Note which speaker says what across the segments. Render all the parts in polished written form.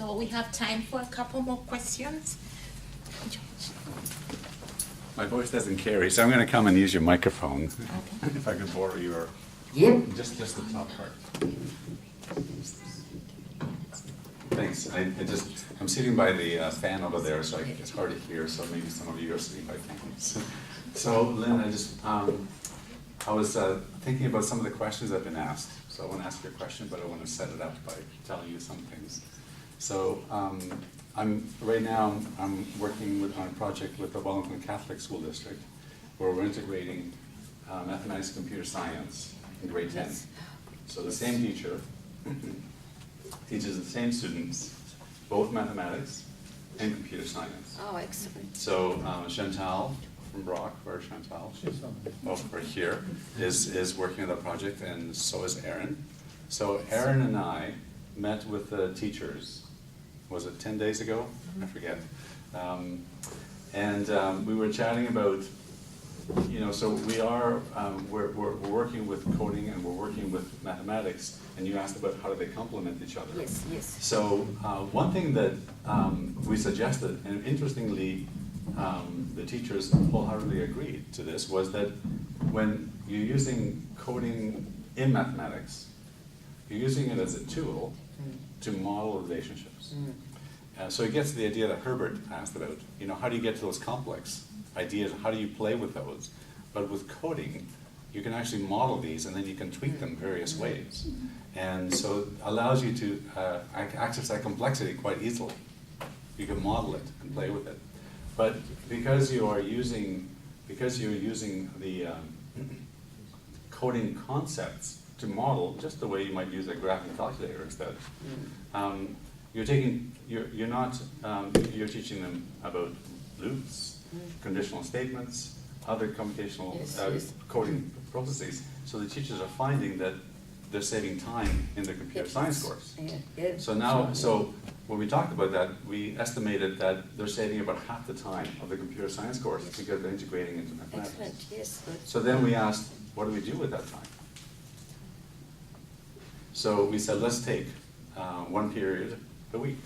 Speaker 1: So we have time for a couple more questions.
Speaker 2: My voice doesn't carry, so I'm going to come and use your microphone.
Speaker 1: Okay.
Speaker 2: If I could borrow your, just the top part. Thanks. I'm sitting by the fan over there, so it's hard to hear. So maybe some of you are sitting by fans. So Lynn, I was thinking about some of the questions I've been asked. So I want to ask you a question, but I want to set it up by telling you some things. So right now I'm working on a project with the Wellington Catholic School District, where we're integrating mathematics and computer science in grade 10.
Speaker 3: Yes.
Speaker 2: So the same teacher teaches the same students both mathematics and computer science.
Speaker 3: Oh, excellent.
Speaker 2: So Chantal from Brock, where's Chantal? She's over here, is working on the project, and so is Erin. So Erin and I met with the teachers, was it 10 days ago? I forget. We were chatting about, so we're working with coding and we're working with mathematics, and you asked about how do they complement each other.
Speaker 3: Yes, yes.
Speaker 2: So one thing that we suggested, and interestingly, the teachers wholeheartedly agreed to this, was that when you're using coding in mathematics, you're using it as a tool to model relationships. So it gets to the idea that Herbert asked about, how do you get to those complex ideas, how do you play with those? But with coding, you can actually model these, and then you can tweak them various ways. And so it allows you to access that complexity quite easily. You can model it and play with it. But because you're using the coding concepts to model, just the way you might use a graphing calculator instead, you're teaching them about loops, conditional statements, other computational coding processes. So the teachers are finding that they're saving time in the computer science course. So when we talked about that, we estimated that they're saving about half the time of the computer science course because they're integrating into mathematics.
Speaker 3: Excellent, yes.
Speaker 2: So then we asked, what do we do with that time? So we said, let's take one period a week.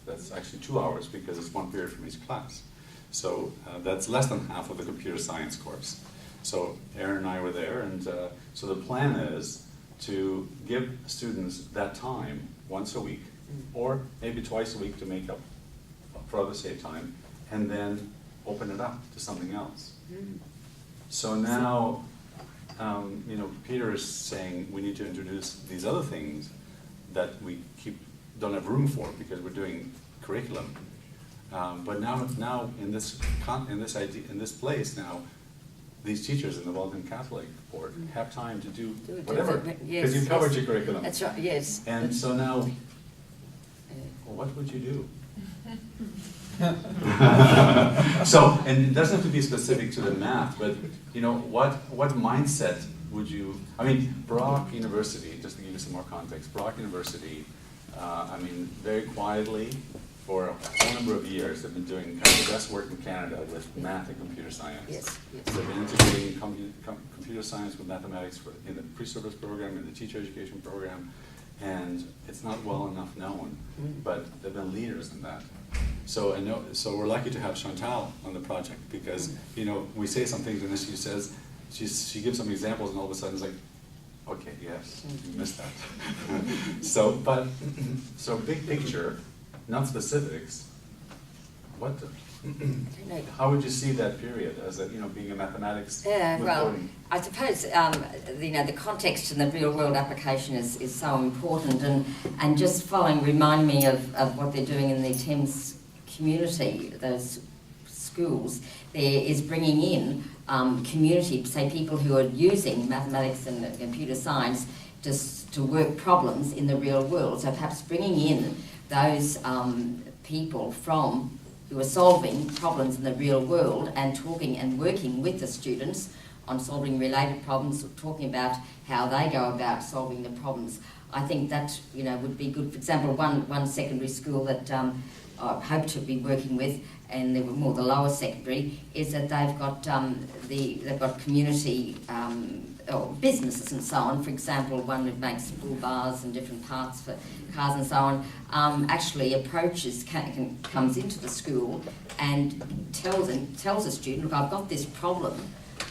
Speaker 2: That's actually 2 hours because it's one period from each class. So that's less than half of the computer science course. So Erin and I were there, and so the plan is to give students that time once a week, or maybe twice a week to make up for other saved time, and then open it up to something else. So now, Peter is saying we need to introduce these other things that we don't have room for because we're doing curriculum. But now in this place now, these teachers in the Wellington Catholic Board have time to do whatever, because you've covered your curriculum.
Speaker 3: That's right, yes.
Speaker 2: And so now, well, what would you do? And it doesn't have to be specific to the math, but what mindset would you? Brock University, just to give you some more context, Brock University, very quietly, for a whole number of years, they've been doing kind of the best work in Canada with math and computer science.
Speaker 3: Yes.
Speaker 2: They've been integrating computer science with mathematics in the pre-service program, in the teacher education program, and it's not well enough known, but they've been leaders in that. So we're lucky to have Chantal on the project because we say some things and then she says, she gives some examples, and all of a sudden it's like, okay, yes, you missed that. So big picture. Not specifics. How would you see that period as being a mathematics?
Speaker 3: Well, I suppose the context and the real world application is so important, and just remind me of what they're doing in the Thames community. Those schools there is bringing in community, say people who are using mathematics and computer science to work problems in the real world. So perhaps bringing in those people who are solving problems in the real world and talking and working with the students on solving related problems, talking about how they go about solving the problems. I think that, you know, would be good. For example, one secondary school that I hope to be working with, and they were more the lower secondary, is that they've got community or businesses and so on. For example, one that makes school bars and different parts for cars and so on. Actually approaches, comes into the school and tells a student, look, I've got this problem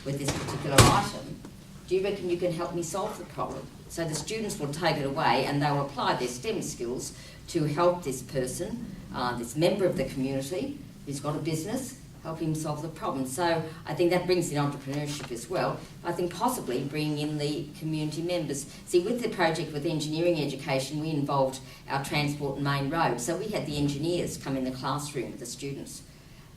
Speaker 3: with this particular item. Do you reckon you can help me solve the problem? So the students will take it away and they'll apply their STEM skills to help this person, this member of the community who's got a business, help him solve the problem. So I think that brings in entrepreneurship as well. I think possibly bringing in the community members. See, with the project with engineering education, we involved our transport and main road. So we had the engineers come in the classroom with the students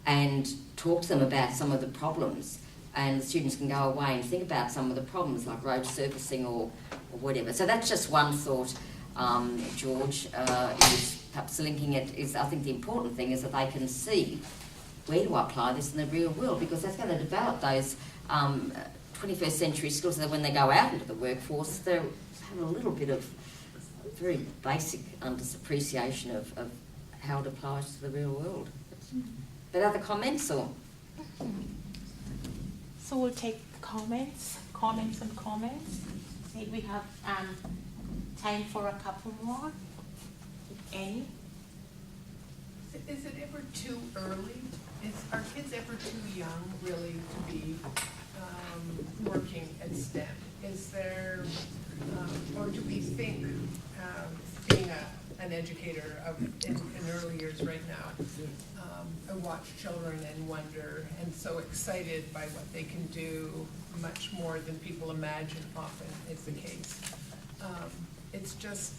Speaker 3: and talk to them about some of the problems. And the students can go away and think about some of the problems like road surfacing or whatever. So that's just one thought, George, is perhaps linking it. Is I think the important thing is that they can see where do I apply this in the real world, because that's going to develop those 21st century skills so that when they go out into the workforce, they have a little bit of very basic appreciation of how it applies to the real world. But other comments or?
Speaker 1: So we'll take comments. Maybe we have time for a couple more, if any.
Speaker 4: Is it ever too early? Are kids ever too young, really, to be working at STEM? Is there, or do we think, being an educator in early years right now, I watch children and wonder, and so excited by what they can do, much more than people imagine often is the case. It's just,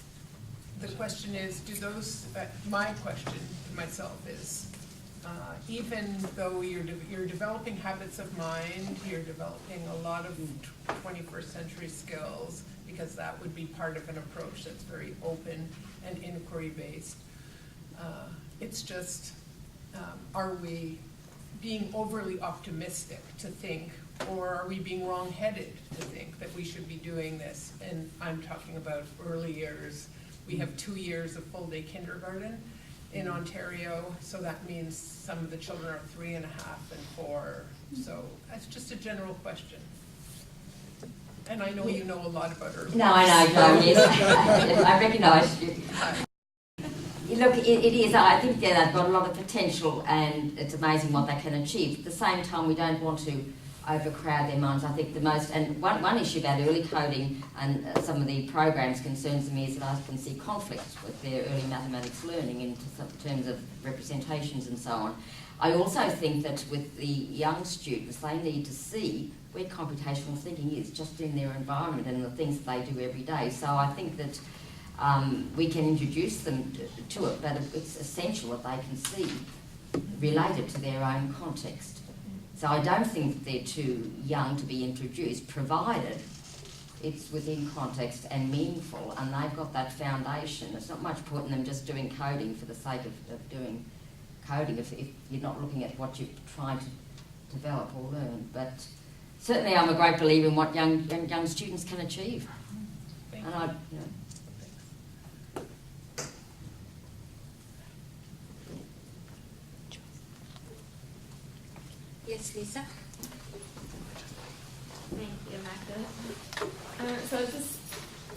Speaker 4: the question is, do those, my question to myself is, even though you're developing habits of mind, you're developing a lot of 21st century skills, because that would be part of an approach that's very open and inquiry-based. It's just, are we being overly optimistic to think, or are we being wrong-headed to think that we should be doing this? And I'm talking about early years. We have 2 years of full-day kindergarten in Ontario, so that means some of the children are 3.5 and 4. So that's just a general question. And I know you know a lot about early.
Speaker 3: No, I know, yes. I recognise you. Look, it is. I think they've got a lot of potential, and it's amazing what they can achieve. At the same time, we don't want to overcrowd their minds. I think the most, and one issue about early coding and some of the programs concerns me is that I can see conflict with their early mathematics learning in terms of representations and so on. I also think that with the young students, they need to see where computational thinking is just in their environment and the things that they do every day. So I think that we can introduce them to it, but it's essential that they can see related to their own context. So I don't think they're too young to be introduced, provided it's within context and meaningful, and they've got that foundation. It's not much point in them just doing coding for the sake of doing coding if you're not looking at what you're trying to develop or learn. But certainly I'm a great believer in what young students can achieve.
Speaker 4: Thank
Speaker 3: And
Speaker 4: you.
Speaker 3: I, you know,
Speaker 1: Yes, Lisa?
Speaker 5: Thank you, Magda. So I was just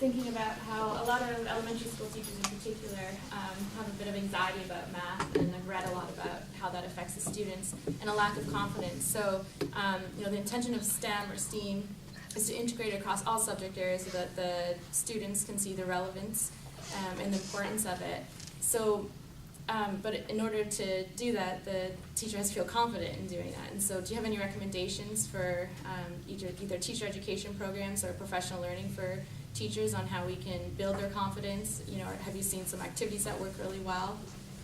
Speaker 5: thinking about how a lot of elementary school teachers in particular have a bit of anxiety about math, and I've read a lot about how that affects the students, and a lack of confidence. So, the intention of STEM or STEAM is to integrate across all subject areas so that the students can see the relevance and the importance of it. So, but in order to do that, the teacher has to feel confident in doing that. And so do you have any recommendations for either teacher education programs or professional learning for teachers on how we can build their confidence? Or have you seen some activities that work really well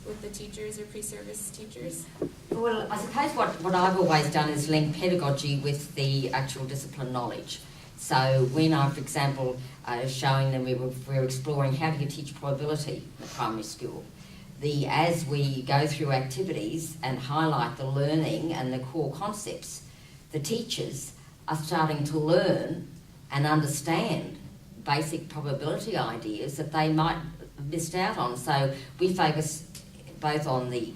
Speaker 5: with the teachers or pre-service teachers?
Speaker 3: well, I suppose what I've always done is link pedagogy with the actual discipline knowledge. So when I, for example, showing them we're exploring how do you teach probability in the primary school, as we go through activities and highlight the learning and the core concepts, the teachers are starting to learn and understand basic probability ideas that they might have missed out on. So we focus both on the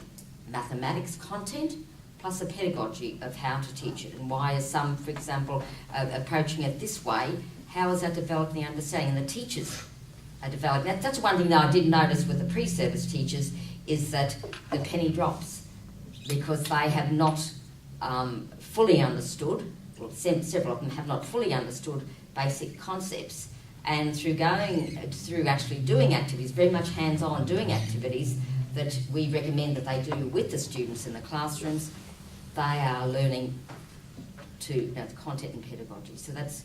Speaker 3: mathematics content plus the pedagogy of how to teach it, and why are some, for example, approaching it this way. How is that developing the understanding? And the teachers are developing. That's one thing that I did notice with the pre-service teachers, is that the penny drops because they have not fully understood, well, several of them have not fully understood basic concepts. And through actually doing activities, very much hands-on doing activities that we recommend that they do with the students in the classrooms, they are learning to the content and pedagogy. So that's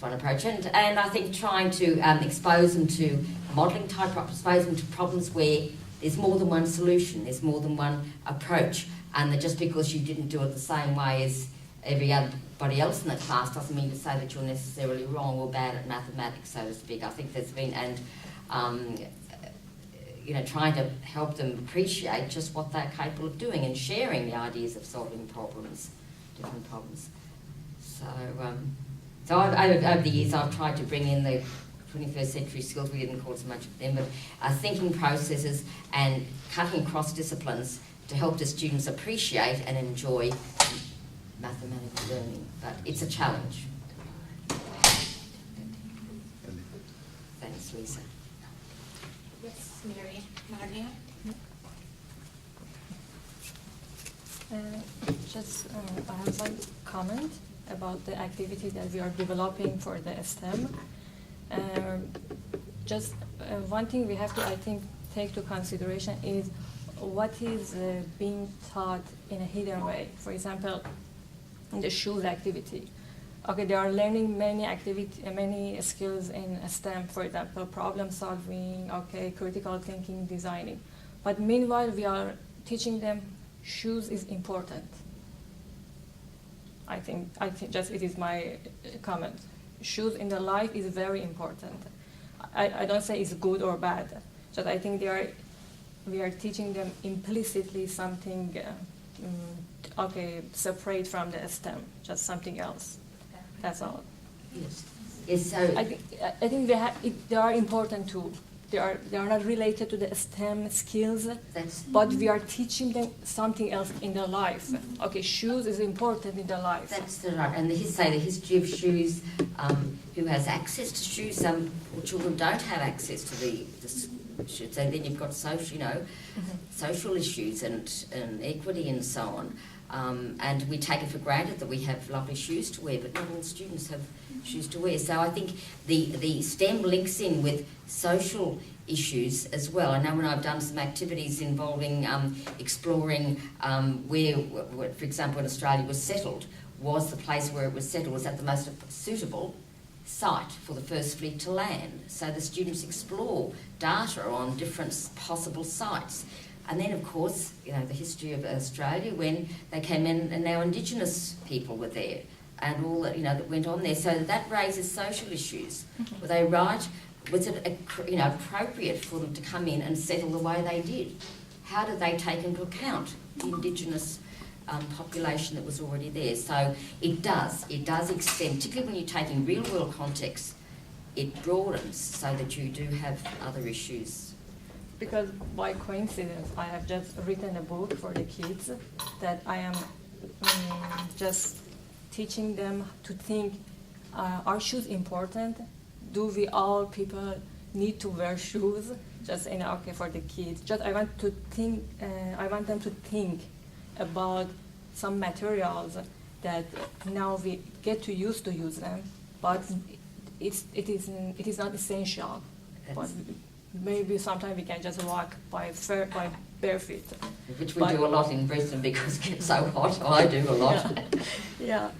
Speaker 3: one approach. And I think trying to expose them to modelling type problems, expose them to problems where there's more than one solution, there's more than one approach, and that just because you didn't do it the same way as everybody else in the class doesn't mean to say that you're necessarily wrong or bad at mathematics, so to speak. I think there's been, trying to help them appreciate just what they're capable of doing and sharing the ideas of solving problems, different problems. So over the years I've tried to bring in the 21st century skills, we didn't call it so much of them, but thinking processes and cutting across disciplines to help the students appreciate and enjoy mathematical learning. But it's a challenge. Thanks, Lisa.
Speaker 5: Yes, Mary.
Speaker 1: Maria?
Speaker 6: I have one comment about the activity that we are developing for the STEM. One thing we have to, I think, take to consideration is what is being taught in a hidden way. For example, in the shoes activity. Okay, they are learning many skills in STEM, for example, problem solving, critical thinking, designing. But meanwhile, we are teaching them shoes is important. I think just it is my comment. Shoes in the life is very important. I don't say it's good or bad. Just I think we are teaching them implicitly something separate from the STEM, just something else. That's all.
Speaker 3: Yes. Yes. So
Speaker 6: I think they are important too. They are not related to the STEM skills, but we are teaching them something else in their life. Okay, shoes is important in their life.
Speaker 3: That's right. And the history of shoes. Who has access to shoes? Some children don't have access to the shoes. So then you've got social issues and equity and so on. And we take it for granted that we have lovely shoes to wear, but not all students have shoes to wear. So I think the STEM links in with social issues as well. I know when I've done some activities involving exploring where, for example, when Australia was settled, was the place where it was settled, was that the most suitable site for the first fleet to land. So the students explore data on different possible sites. And then, of course, the history of Australia when they came in and now Indigenous people were there and all that, that went on there. So that raises social issues. Mm-hmm. Were they right? Was it, appropriate for them to come in and settle the way they did? How did they take into account the Indigenous population that was already there? So it does extend, particularly when you're taking real-world context, it broadens so that you do have other issues.
Speaker 6: Because by coincidence, I have just written a book for the kids that I am just teaching them to think, are shoes important? Do we all people need to wear shoes? Just for the kids. Just I want them to think about some materials that now we get to use them, but it is not essential. But maybe sometimes we can just walk by bare feet.
Speaker 3: Which we do a lot in Brisbane because it gets so hot. I do a lot.
Speaker 6: Yeah.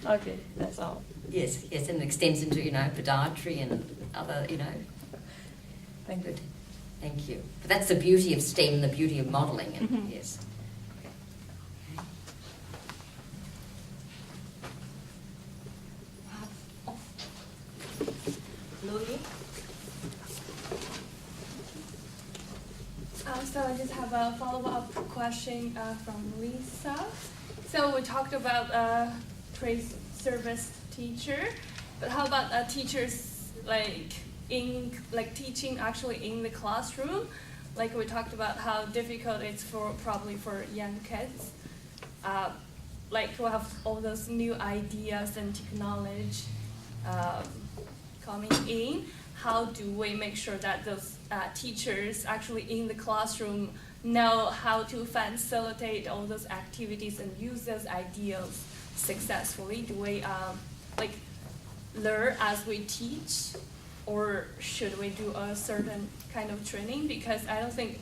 Speaker 6: Okay, that's all.
Speaker 3: Yes, and it extends into, podiatry and other,
Speaker 6: Thank you.
Speaker 3: Good. Thank you. But that's the beauty of STEM, the beauty of modelling, and
Speaker 6: Mm-hmm.
Speaker 3: yes.
Speaker 1: Louis?
Speaker 7: So I just have a follow-up question from Lisa. So we talked about pre-service teacher, but how about teachers teaching actually in the classroom. Like we talked about how difficult it's probably for young kids. Like we have all those new ideas and technology coming in. How do we make sure that those teachers actually in the classroom know how to facilitate all those activities and use those ideas successfully? Do we learn as we teach, or should we do a certain kind of training? Because I don't think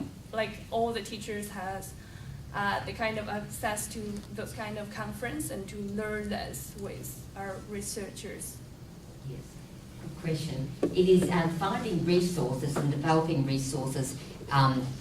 Speaker 7: all the teachers has the kind of access to those kind of conference and to learn this with our researchers.
Speaker 3: Yes, good question. It is finding resources and developing resources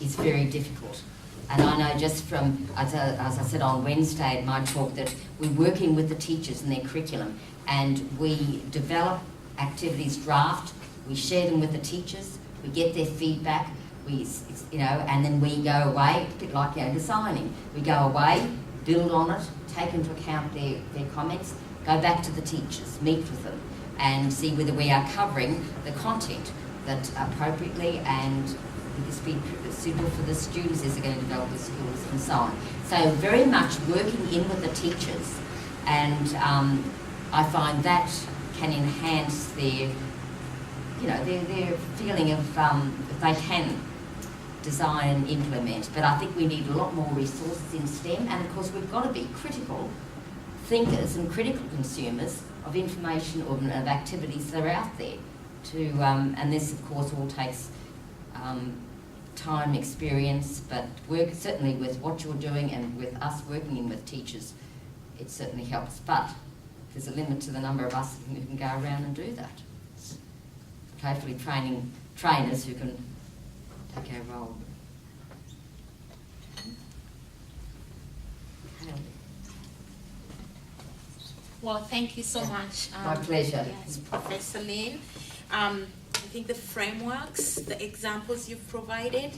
Speaker 3: is very difficult. And I know just from, as I said on Wednesday in my talk, that we're working with the teachers and their curriculum, and we develop activities draft, we share them with the teachers, we get their feedback, and then we go away, a bit like designing. We go away, build on it, take into account their comments, go back to the teachers, meet with them, and see whether we are covering the content that appropriately and would this be suitable for the students as they're going to develop the skills and so on. So very much working in with the teachers, and I find that can enhance their feeling of they can design and implement. But I think we need a lot more resources in STEM, and of course we've got to be critical thinkers and critical consumers of information or of activities that are out there. And this of course all takes time, experience, but work certainly with what you're doing and with us working in with teachers, it certainly helps. But there's a limit to the number of us who can go around and do that. Hopefully training trainers who can take our role.
Speaker 1: Well, thank you so much.
Speaker 3: My pleasure.
Speaker 1: Yes, Professor Lin. I think the frameworks, the examples you've provided,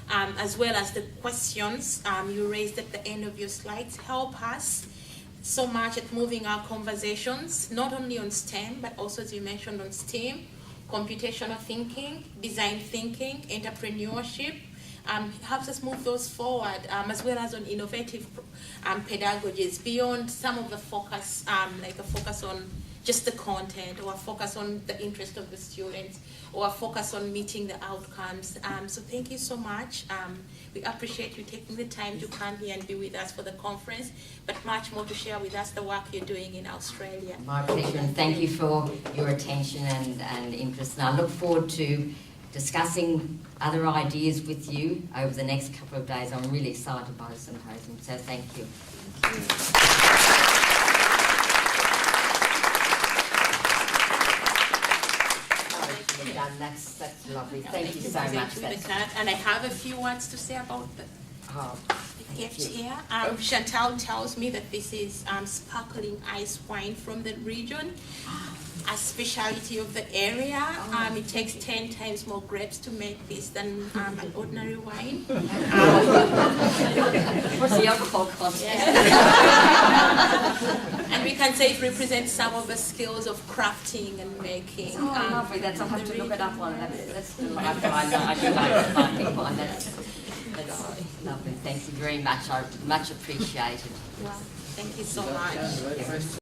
Speaker 1: as well as the questions you raised at the end of your slides help us so much at moving our conversations, not only on STEM, but also, as you mentioned, on STEAM, computational thinking, design thinking, entrepreneurship. Helps us move those forward, as well as on innovative pedagogies beyond some of the focus, like a focus on just the content, or a focus on the interest of the students, or a focus on meeting the outcomes. So thank you so much. We appreciate you taking the time to come here and be with us for the conference, but much more to share with us the work you're doing in Australia.
Speaker 3: My pleasure, and thank you for your attention and interest. And I look forward to discussing other ideas with you over the next couple of days. I'm really excited by the symposium, so thank you. Done. That's lovely. Thank you so much.
Speaker 1: And I have a few words to say about the gift here. Chantal tells me that this is sparkling ice wine from the region, a specialty of the area. It takes 10 times more grapes to make this than an ordinary wine.
Speaker 3: What's the alcohol content?
Speaker 1: And we can say it represents some of the skills of crafting and making.
Speaker 3: Oh, lovely. I'll have to look it up on that's delightful. That's lovely. Thank you very much. I much appreciated.
Speaker 1: Well, thank you so much.